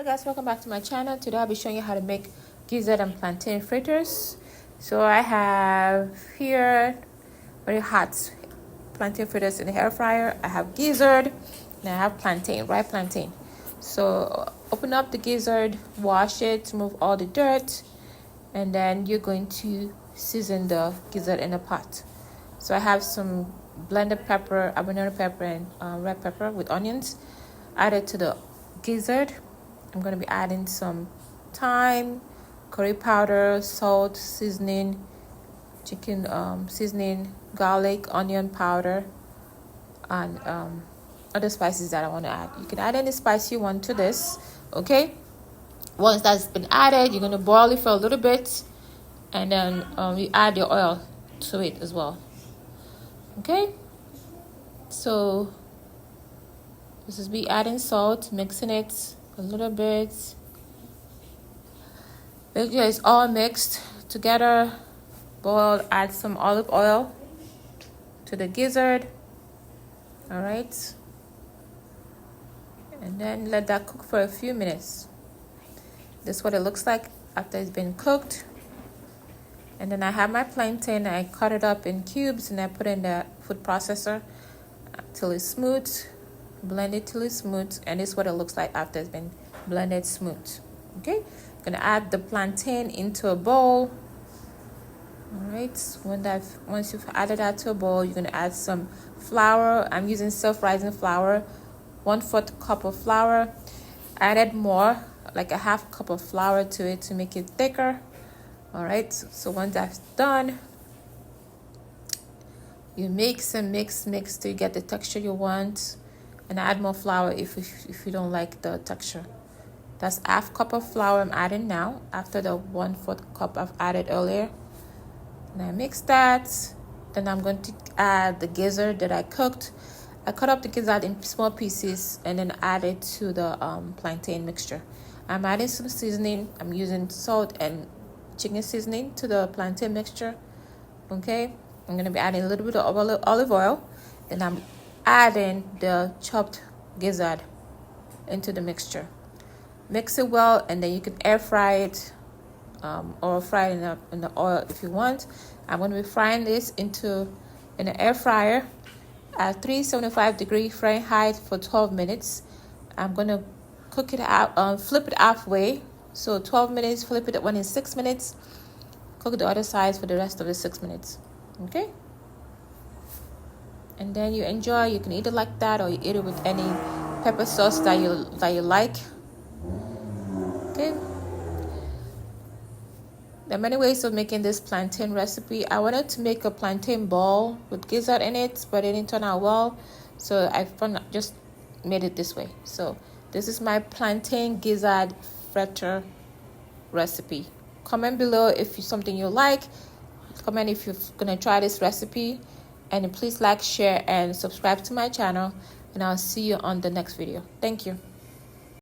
Hello guys, welcome back to my channel. Today I'll be showing you how to make gizzard and plantain fritters. So I have here very hot plantain fritters in the air fryer. I have gizzard and I have plantain, ripe plantain. So open up the gizzard, wash it, remove all the dirt, and then you're going to season the gizzard in a pot. So I have some blended pepper, habanero pepper, and red pepper with onions added to the gizzard. I'm going to be adding some thyme, curry powder, salt, seasoning, chicken seasoning, garlic, onion powder, and other spices that I want to add. You can add any spice you want to this, okay? Once that's been added, you're going to boil it for a little bit, and then you add your oil to it as well, okay? So this is me adding salt, mixing it a little bit. Make sure it's all mixed together. Boil, add some olive oil to the gizzard. All right, and then let that cook for a few minutes. This is what it looks like after it's been cooked. And then I have my plantain. I cut it up in cubes and I put it in the food processor till it's smooth. Blend it till it's smooth, and this is what it looks like after it's been blended smooth. Okay, I'm gonna add the plantain into a bowl. All right, once you've added that to a bowl, you're gonna add some flour. I'm using self-rising flour, 1/4 cup of flour. I added more, like a half cup of flour to it to make it thicker. All right, so once that's done, you mix and mix till you get the texture you want. And add more flour if you don't like the texture. That's half cup of flour I'm adding now after the 1/4 cup I've added earlier. And I mix that. Then I'm going to add the gizzard that I cooked. I cut up the gizzard in small pieces and then add it to the plantain mixture. I'm adding some seasoning. I'm using salt and chicken seasoning to the plantain mixture. Okay, I'm going to be adding a little bit of olive oil. Then I'm adding the chopped gizzard into the mixture. Mix it well, and then you can air fry it or fry it in the oil if you want. I'm going to be frying this in an air fryer at 375 Fahrenheit for 12 minutes. I'm going to cook it out, flip it halfway. So 12 minutes, flip it when it's 6 minutes. Cook the other side for the rest of the 6 minutes. Okay? And then you enjoy. You can eat it like that, or you eat it with any pepper sauce that you like. Okay. There are many ways of making this plantain recipe. I wanted to make a plantain ball with gizzard in it, but it didn't turn out well, so I just made it this way. So this is my plantain gizzard fritter recipe. Comment below if it's something you like. Comment if you're gonna try this recipe. And please like, share, and subscribe to my channel. And I'll see you on the next video. Thank you.